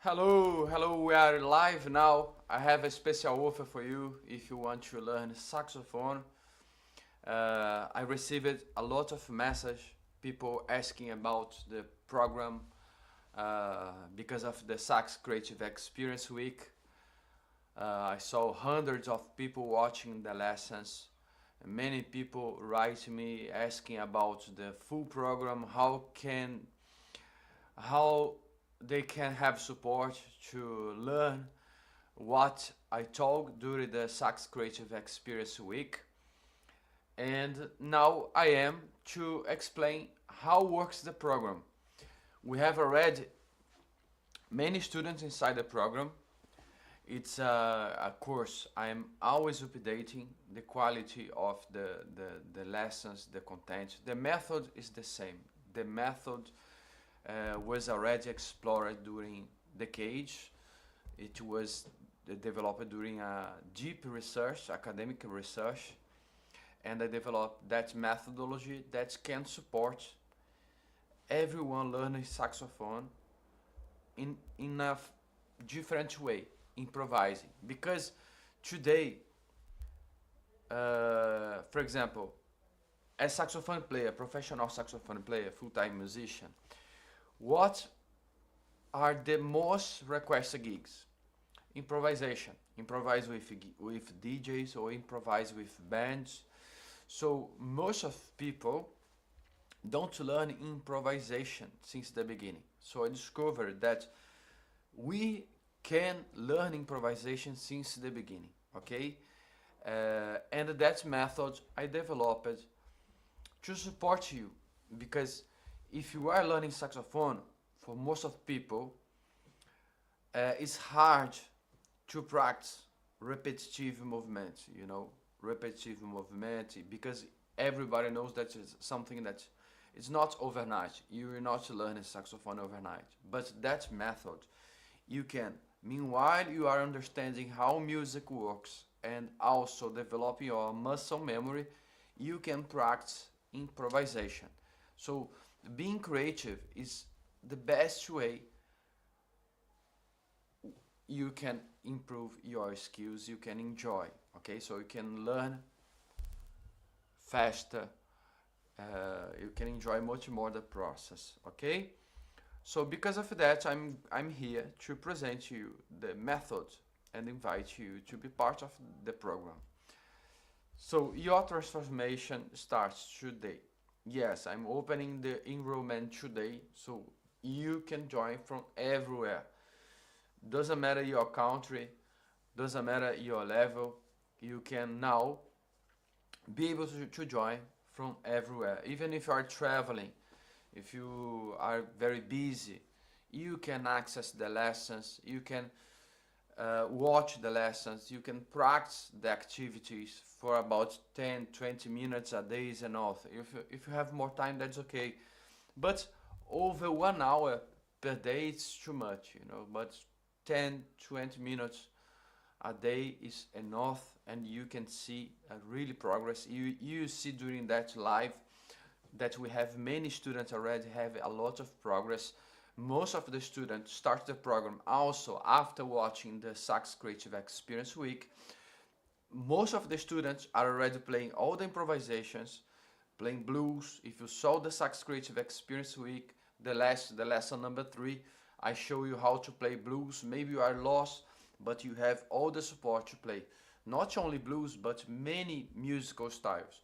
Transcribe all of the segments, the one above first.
Hello, we are live now. I have a special offer for you if you want to learn saxophone. I received a lot of message, people asking about the program because of the Sax Creative Experience Week. I saw hundreds of people watching the lessons. Many people write me asking about the full program, how they can have support to learn what I taught during the Sax Creative Experience Week. And now I am to explain how works the program. We have already many students inside the program. It's a course. I am always updating the quality of the lessons, the content. The method is the same. The method was already explored during decades. It was developed during a deep research, academic research, and I developed that methodology that can support everyone learning saxophone in a different way, improvising. Because today, for example, as saxophone player, professional saxophone player, full-time musician, what are the most requested gigs? Improvisation. Improvise with DJs or improvise with bands. So most of people don't learn improvisation since the beginning. So I discovered that we can learn improvisation since the beginning, okay? And that method I developed to support you, because if you are learning saxophone, for most of people, it's hard to practice repetitive movement, repetitive movement, because everybody knows that it's something that it's not overnight. You will not learn a saxophone overnight. But that method, you can, meanwhile you are understanding how music works and also developing your muscle memory, you can practice improvisation. So being creative is the best way you can improve your skills, you can enjoy, okay? So you can learn faster, you can enjoy much more the process, okay? So because of that, I'm here to present you the method and invite you to be part of the program. So your transformation starts today. Yes, I'm opening the enrollment today, so you can join from everywhere. Doesn't matter your country, doesn't matter your level, you can now be able to join from everywhere. Even if you are traveling, if you are very busy, you can access the lessons, you can watch the lessons, you can practice the activities for about 10-20 minutes a day is enough. If you have more time, that's okay. But over 1 hour per day, it's too much, but 10-20 minutes a day is enough, and you can see really progress. You see during that live that we have many students already have a lot of progress. Most of the students start the program also after watching the Sax Creative Experience Week. Most of the students are already playing all the improvisations, playing blues. If you saw the Sax Creative Experience Week, the lesson number 3, I show you how to play blues. Maybe you are lost, but you have all the support to play not only blues but many musical styles.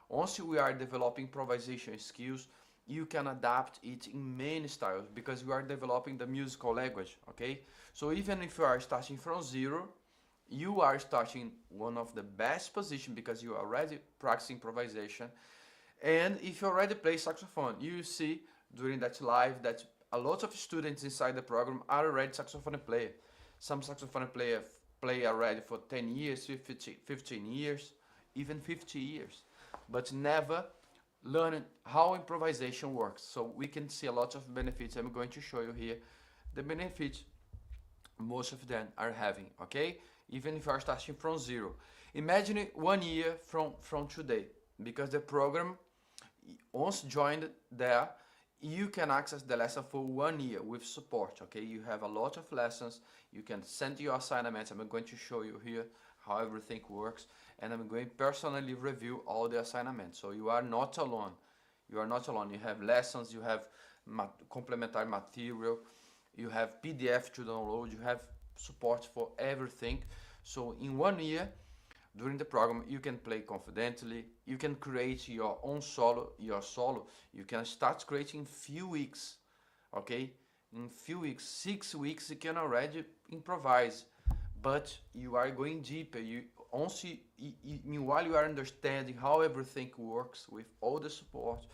Once we are developing improvisation skills, you can adapt it in many styles because we are developing the musical language, okay? So even if you are starting from zero, you are starting one of the best position because you are already practicing improvisation. And if you already play saxophone, you see during that live that a lot of students inside the program are already saxophone player. Some saxophone player play already for 10 years, 15 years, even 50 years, but never learn how improvisation works. So we can see a lot of benefits. I'm going to show you here the benefits most of them are having, okay? Even if you are starting from zero. Imagine 1 year from today, because the program, once joined there, you can access the lesson for 1 year with support. Okay, you have a lot of lessons. You can send your assignments. I'm going to show you here how everything works, and I'm going to personally review all the assignments. So you are not alone. You are not alone. You have lessons, you have complementary material, you have PDF to download, you have support for everything. So in 1 year, during the program, you can play confidently, you can create your own solo, you can start creating in few weeks, okay? In few weeks, 6 weeks, you can already improvise, but you are going deeper. You only, meanwhile you are understanding how everything works with all the support,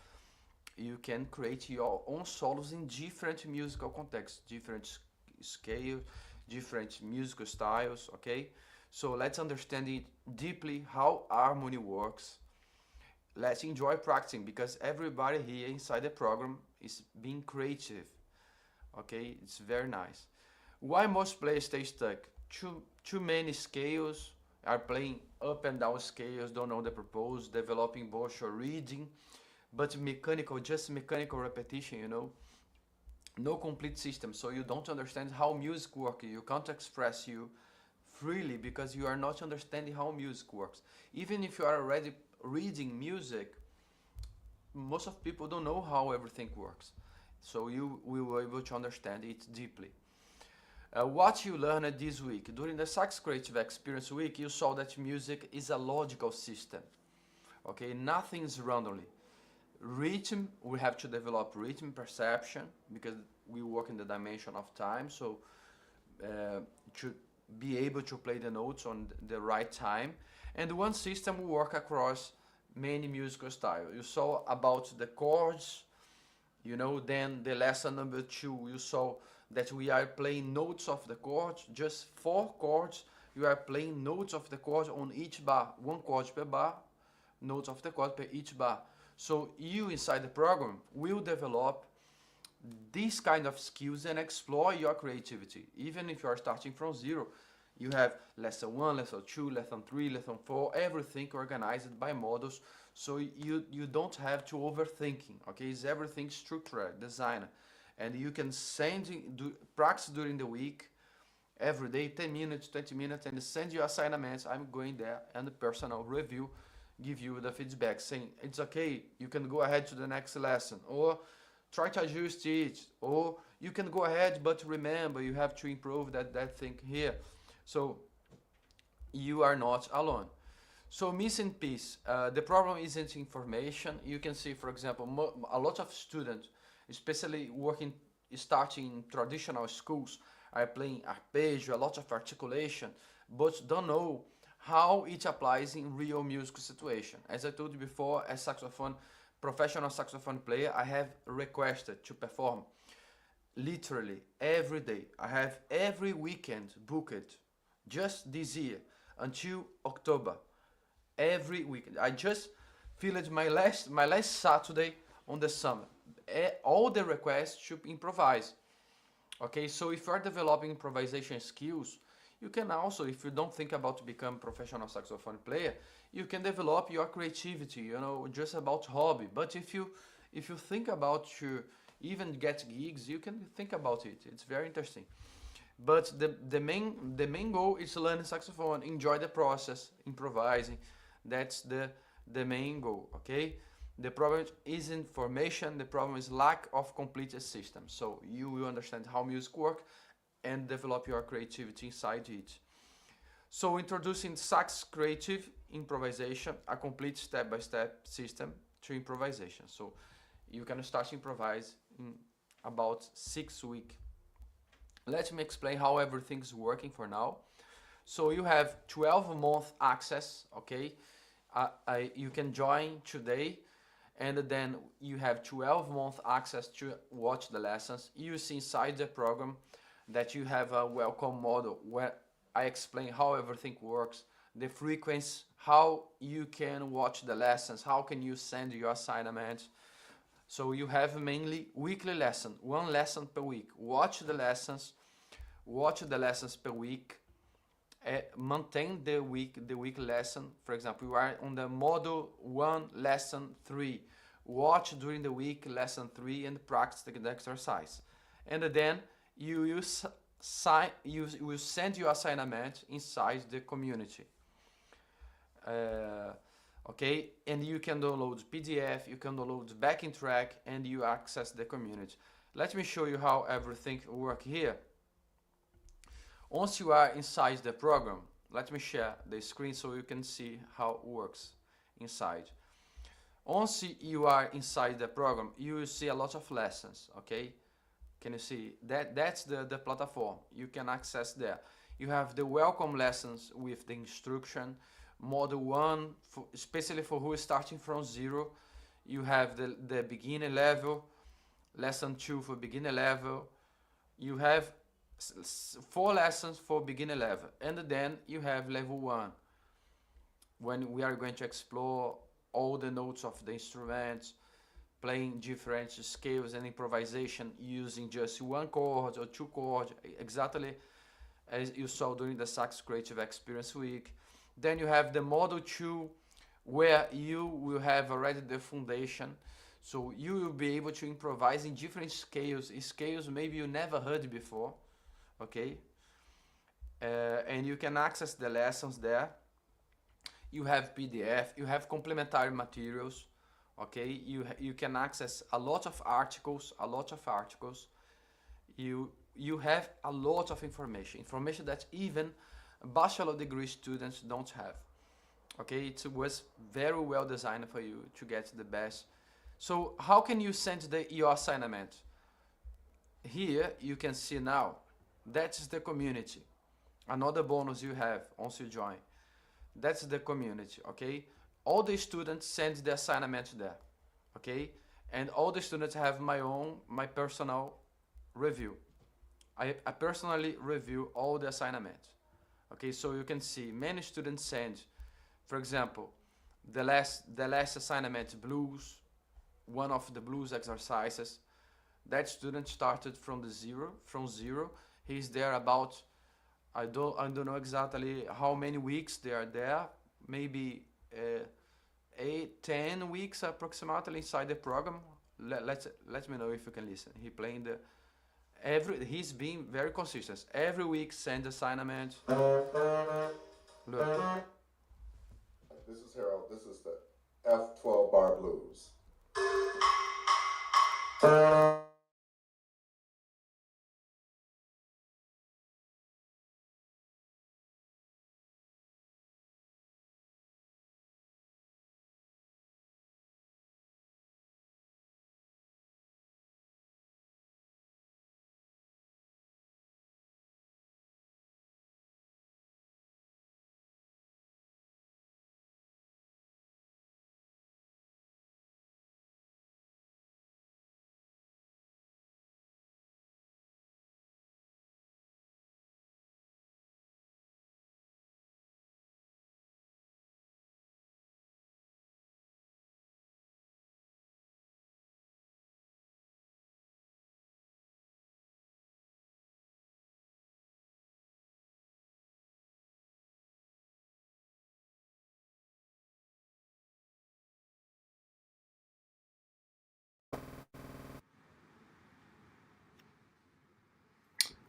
you can create your own solos in different musical contexts, different scales, different musical styles, okay? So let's understand it deeply how harmony works. Let's enjoy practicing because everybody here inside the program is being creative, okay? It's very nice. Why most players stay stuck? Too many scales, are playing up and down scales, don't know the purpose, developing both or reading, but just mechanical repetition, no complete system, so you don't understand how music works. You can't express you freely because you are not understanding how music works. Even if you are already reading music, most of people don't know how everything works, so you will be able to understand it deeply. What you learned this week. During the Sax Creative Experience Week, you saw that music is a logical system, okay? Nothing's randomly. Rhythm, we have to develop rhythm perception because we work in the dimension of time, so to be able to play the notes on the right time. And one system will work across many musical styles. You saw about the chords, then the lesson number 2, you saw that we are playing notes of the chords, just 4 chords. You are playing notes of the chords on each bar, 1 chord per bar, notes of the chord per each bar. So you inside the program will develop these kind of skills and explore your creativity. Even if you are starting from 0, you have lesson 1, lesson 2, lesson 3, lesson 4, everything organized by models. So you don't have to overthinking, okay? It's everything structured, designed. And you can practice during the week, every day, 10 minutes, 20 minutes, and send your assignments. I'm going there and the personal review, give you the feedback saying it's okay, you can go ahead to the next lesson, or try to adjust it, or you can go ahead, but remember you have to improve that thing here. So you are not alone. So missing piece, the problem isn't information. You can see, for example, a lot of students, especially starting in traditional schools, are playing arpeggio, a lot of articulation, but don't know how it applies in real musical situation. As I told you before, as professional saxophone player, I have requested to perform literally every day. I have every weekend booked just this year until October. Every weekend. I just filled my last Saturday on the summer. All the requests to improvise. Okay, so if you are developing improvisation skills, you can also, if you don't think about to become professional saxophone player, you can develop your creativity, just about hobby. But if you think about to even get gigs, you can think about it. It's very interesting. But the main goal is learning saxophone, enjoy the process, improvising. That's the main goal, okay? The problem is information, the problem is lack of complete system. So you will understand how music works and develop your creativity inside it. So introducing Sax Creative Improvisation, a complete step-by-step system to improvisation. So you can start to improvise in about 6 weeks. Let me explain how everything's working for now. So you have 12-month access, okay? You can join today, and then you have 12-month access to watch the lessons. You see inside the program that you have a welcome model where I explain how everything works, the frequency, how you can watch the lessons, how can you send your assignments. So you have mainly weekly lesson, 1 lesson per week. Watch the lessons per week. Maintain the week lesson. For example, you are on the model 1 lesson 3. watch during the week lesson 3 and practice the exercise. And then you use you will send your assignment inside the community. Uh, okay, and you can download PDF, you can download backing track, and you access the community. Let me show you how everything works here. Once you are inside the program, let me share the screen so you can see how it works inside. Once you are inside the program, you will see a lot of lessons, okay? Can you see? That's the platform. You can access there. You have the welcome lessons with the instruction, model 1, especially for who is starting from 0. You have the beginner level, lesson 2 for beginner level. You have 4 lessons for beginner level, and then you have level 1, when we are going to explore all the notes of the instruments, playing different scales and improvisation using just 1 chord or 2 chords, exactly as you saw during the Sax Creative Experience Week. Then you have the Model 2, where you will have already the foundation, so you will be able to improvise in different scales maybe you never heard before, okay? And you can access the lessons there. You have PDF, you have complementary materials, okay? You can access a lot of articles, You have a lot of information that even bachelor degree students don't have, okay? It was very well designed for you to get the best. So how can you send your assignment? Here you can see now, that's the community. Another bonus you have once you join. That's the community, okay? All the students send the assignment there, okay? And all the students have my personal review. I personally review all the assignments, okay? So you can see many students send, for example, the last assignment, blues, one of the blues exercises. That student started from zero. He's there about, I don't know exactly how many weeks they are there. Maybe 8-10 weeks approximately inside the program. Let me know if you can listen. He's being very consistent. Every week send assignment. Look. This is Harold. This is the F12 bar blues.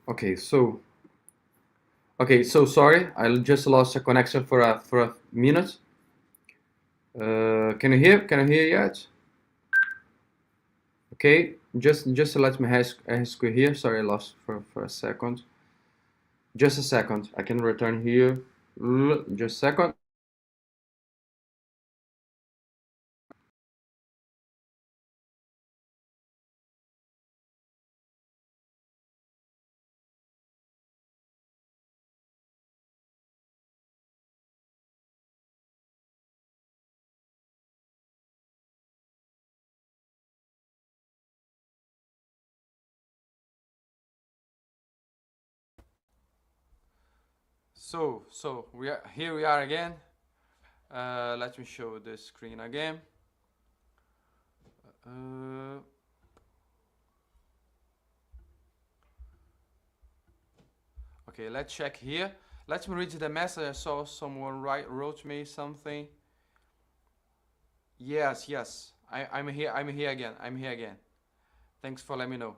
Okay, so sorry, I just lost a connection for a minute. Can you hear? Can you hear yet? Okay, just let me ask you here. Sorry, I lost for a second. Just a second. I can return here. Just a second. So we are again. Let me show the screen again. Uh, okay, let's check here. Let me read the message. I saw someone wrote me something. Yes, I'm here. I'm here again. I'm here again. Thanks for letting me know.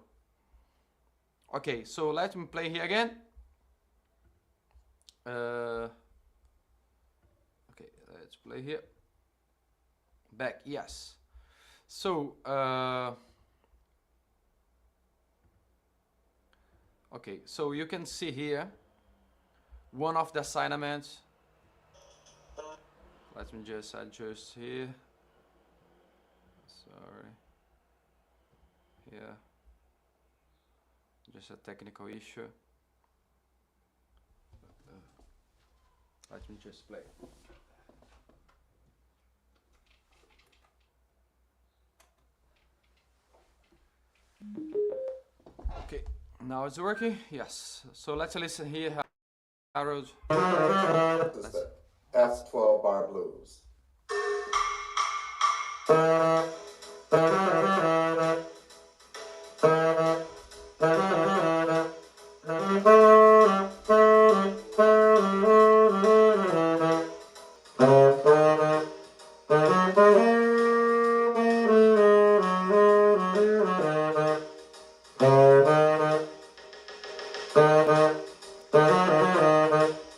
Okay, so let me play here again. Okay, let's play here. Back, yes. So, okay, so you can see here one of the assignments. Let me just adjust here. Sorry. Here. Just a technical issue. Let me just play. Okay, now it's working. Yes. So let's listen here, Harold. This is the F12 bar blues.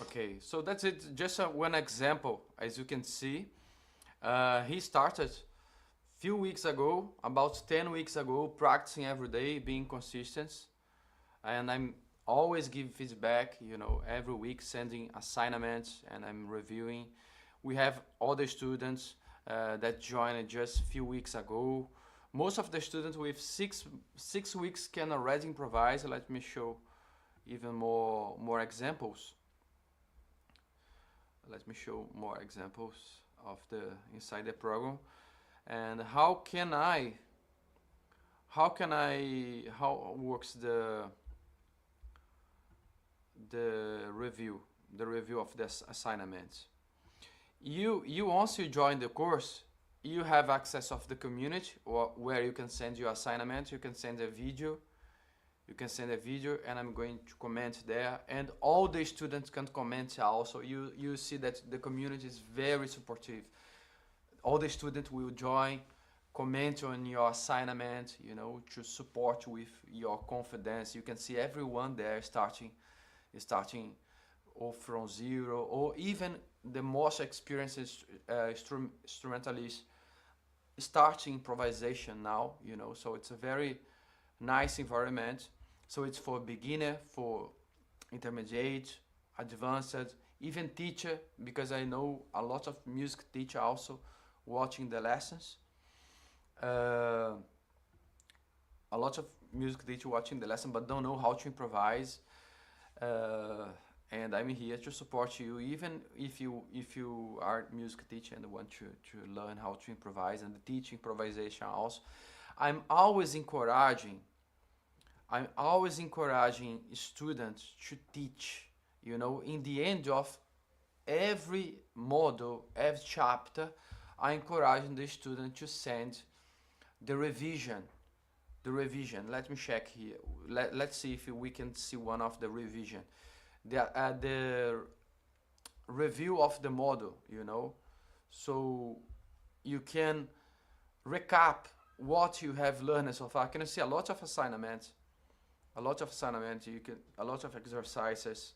Okay, so that's it. Just one example, as you can see. He started few weeks ago, about 10 weeks ago, practicing every day, being consistent. And I'm always give feedback, you know, every week sending assignments and I'm reviewing. We have other students that joined just a few weeks ago. Most of the students with six weeks can already improvise. Let me show even more examples. Let me show more examples of the inside the program. And how works the review of this assignment. You once you join the course, you have access of the community, or where you can send your assignment. You can send a video. And I'm going to comment there, and all the students can comment also. You see that the community is very supportive. All the students will join, comment on your assignment, you know, to support with your confidence. You can see everyone there starting or from zero, or even the most experienced instrumentalists starting improvisation now, you know. So it's a very nice environment. So it's for beginner, for intermediate, advanced, even teacher, because I know a lot of music teacher also watching the lessons. A lot of music teacher watching the lesson but don't know how to improvise. And I'm here to support you, even if you are a music teacher and want to learn how to improvise and teach improvisation also. I'm always encouraging students to teach, you know. In the end of every module, every chapter, I encourage the student to send the revision. Let me check here. Let's see if we can see one of the revision. The review of the model, you know. So you can recap what you have learned so far. Can you see a lot of assignments? A lot of exercises.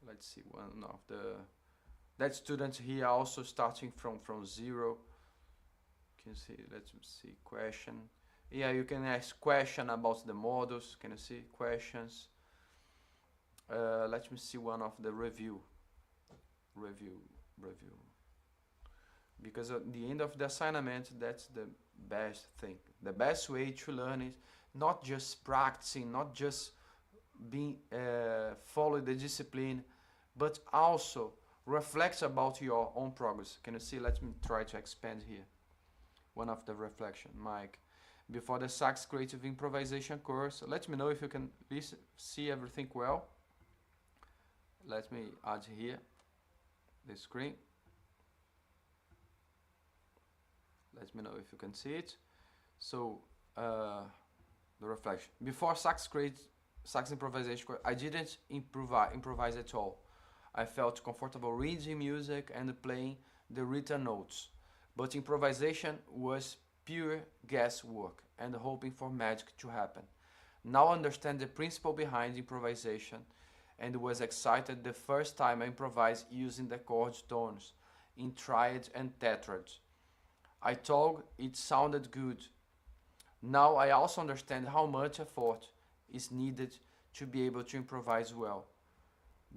Let's see one of that students here also starting from zero. Can you see? Let's see question. Yeah, you can ask question about the models. Can you see questions? Let me see one of the review. Because at the end of the assignment, that's the best thing. The best way to learn is not just practicing, not just being follow the discipline, but also reflect about your own progress. Can you see? Let me try to expand here. One of the reflection, Mike. Before the Sax Creative Improvisation course, let me know if you can see everything well. Let me add here the screen. Let me know if you can see it. So the reflection. Before Sax Improvisation course, I didn't improvise at all. I felt comfortable reading music and playing the written notes. But improvisation was pure guesswork and hoping for magic to happen. Now I understand the principle behind improvisation and was excited the first time I improvised using the chord tones in triad and tetrad. I thought it sounded good. Now I also understand how much effort is needed to be able to improvise well.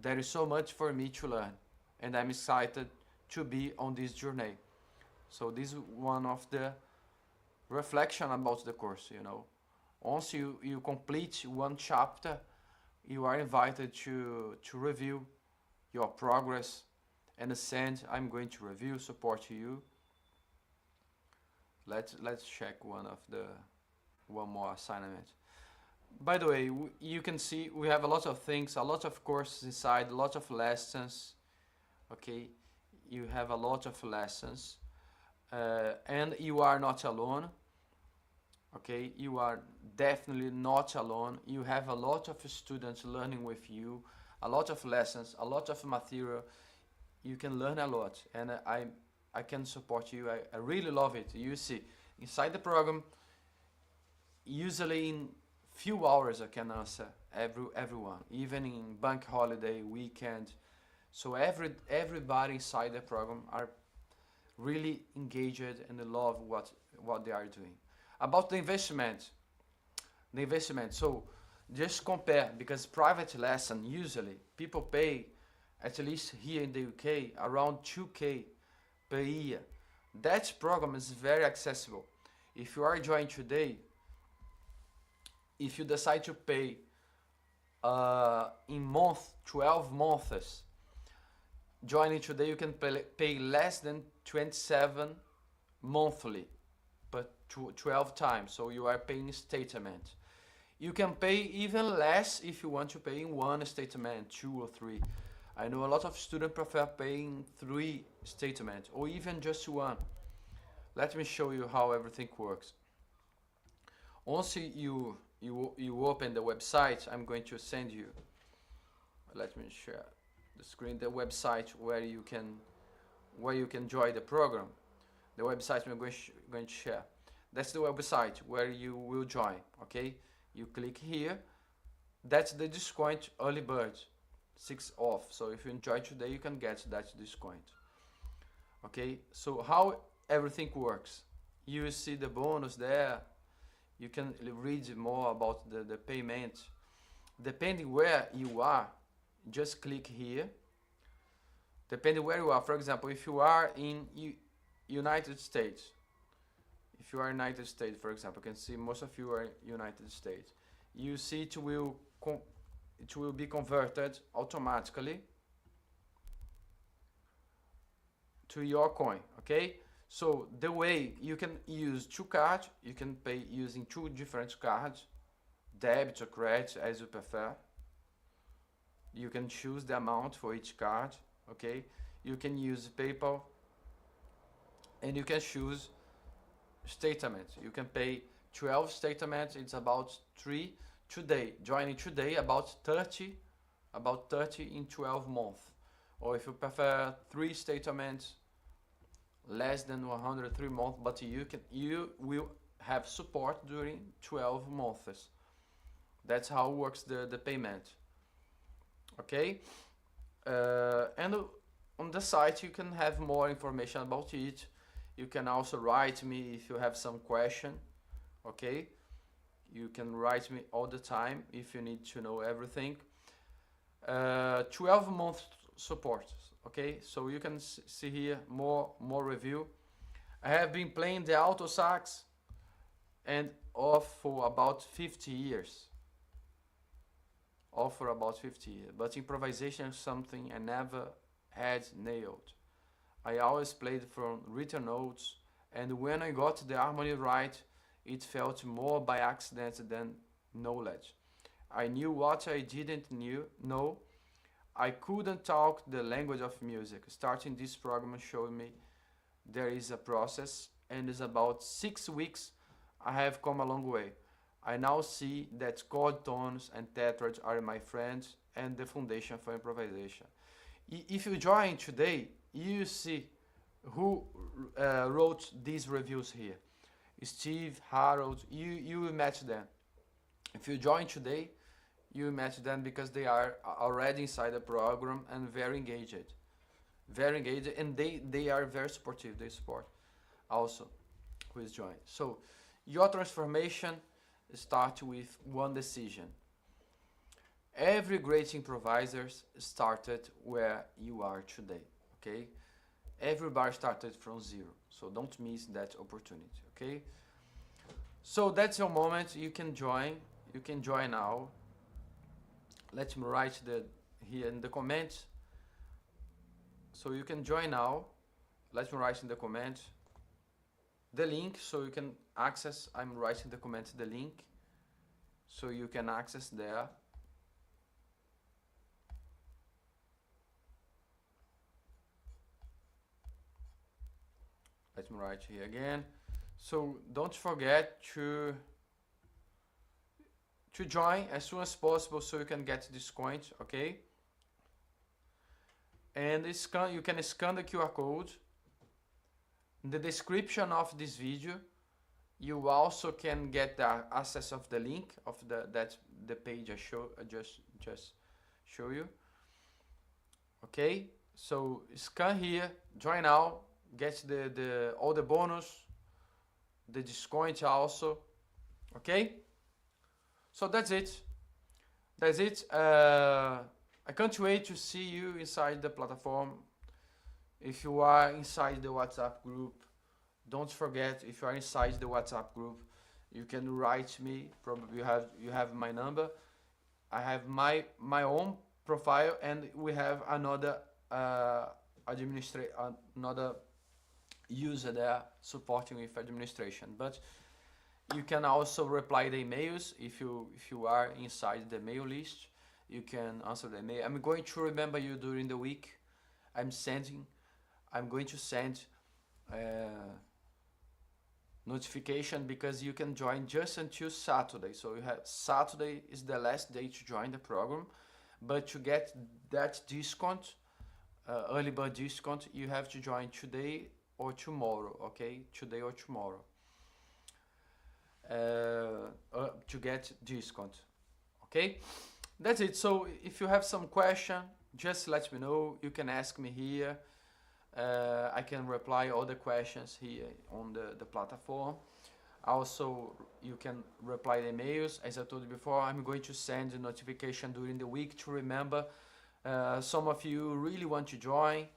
There is so much for me to learn, and I'm excited to be on this journey. So this is one of the reflection about the course, you know. Once you complete one chapter, you are invited to review your progress and send. I'm going to review, support you. Let's check one more assignment. By the way, you can see we have a lot of things, a lot of courses inside, a lot of lessons. Okay, you have a lot of lessons, and you are not alone. Okay, you are definitely not alone. You have a lot of students learning with you, a lot of lessons, a lot of material. You can learn a lot, and I can support you. I really love it. You see, inside the program, usually in few hours I can answer everyone, even in bank holiday weekend. So everybody inside the program are really engaged and love what they are doing. About the investment. So just compare because private lesson usually people pay at least here in the UK around 2k per year. That program is very accessible. If you are joining today, if you decide to pay in 12 months, joining today you can pay less than 27 monthly, but 12 times. So you are paying statement. You can pay even less if you want to pay in one statement, two or three. I know a lot of students prefer paying three statements or even just one. Let me show you how everything works. Once you open the website, I'm going to send you. Let me share the screen. The website where you can join the program. The website I'm going to share. That's the website where you will join. Okay, you click here. That's the discount early bird, 6 off. So if you enjoy today, you can get that discount. Okay, so how everything works? You see the bonus there. You can read more about the payment. Depending where you are, just click here. Depending where you are, for example, if you are in United States, if you are United States, for example, you can see most of you are United States. You see it will be converted automatically to your coin. Okay. So the way you can use two cards, you can pay using two different cards, debit or credit as you prefer. You can choose the amount for each card, okay? You can use PayPal and you can choose statements. You can pay 12 statements, it's about 3 today. Joining today about 30 in 12 months. Or if you prefer 3 statements, less than 103 months, but you will have support during 12 months. That's how works the payment. Okay, and on the site you can have more information about it. You can also write me if you have some question. Okay, you can write me all the time if you need to know everything. 12 month support. Okay, so you can see here more review. I have been playing the alto sax and off for about 50 years. Off for about 50 years. But improvisation is something I never had nailed. I always played from written notes, and when I got the harmony right, it felt more by accident than knowledge. I knew what I didn't know. I couldn't talk the language of music. Starting this program showed me there is a process, and it's about 6 weeks I have come a long way. I now see that chord tones and tetrads are my friends and the foundation for improvisation. if you join today, you see who wrote these reviews here. Steve, Harold, you will match them. If you join today, you match them because they are already inside the program and very engaged, and they are very supportive. They support also who is joined. So your transformation starts with one decision. Every great improviser started where you are today. Okay, everybody started from zero, so don't miss that opportunity. Okay, so that's your moment. You can join. You can join now. Let me write here in the comments. So you can join now. Let me write in the comments the link so you can access. I'm writing the comments the link so you can access there. Let me write here again. So don't forget to join as soon as possible so you can get discount, okay? And you can scan the QR code. In the description of this video, you also can get the access of the link of the page I just show you. Okay, so scan here, join now, get the all the bonus, the discount also. Okay, so that's it. That's it. I can't wait to see you inside the platform. If you are inside the WhatsApp group, don't forget, if you are inside the WhatsApp group, you can write me. Probably you have my number. I have my own profile, and we have another another user there supporting with administration. But you can also reply the emails if you are inside the mail list. You can answer the mail. I'm going to remember you during the week. I'm going to send notification because you can join just until Saturday. So you have Saturday is the last day to join the program, but to get that discount, early bird discount, you have to join today or tomorrow. Okay, today or tomorrow to get discount. Okay, that's it. So if you have some question, just let me know. You can ask me here. I can reply all the questions here on the platform. Also, you can reply the emails. As I told you before, I'm going to send a notification during the week to remember. Some of you really want to join.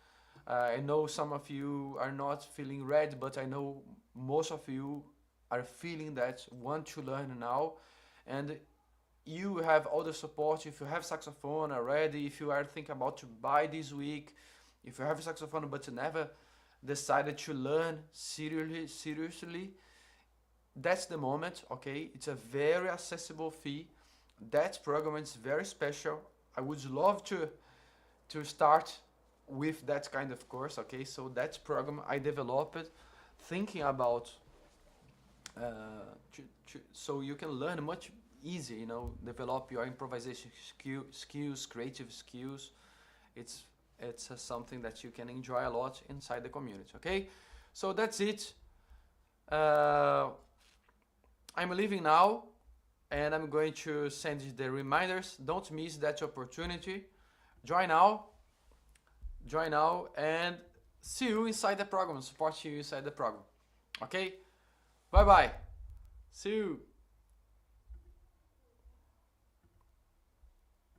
I know some of you are not feeling ready, but I know most of you are feeling that, want to learn now. And you have all the support. If you have saxophone already, if you are thinking about to buy this week, if you have a saxophone but you never decided to learn seriously, that's the moment, okay? It's a very accessible fee. That program is very special. I would love to start with that kind of course, okay? So that program I developed thinking about so you can learn much easier, you know, develop your improvisation skills, creative skills. It's something that you can enjoy a lot inside the community, okay? So that's it. I'm leaving now, and I'm going to send you the reminders. Don't miss that opportunity. Join now, and see you inside the program, support you inside the program, okay? Bye-bye. See you.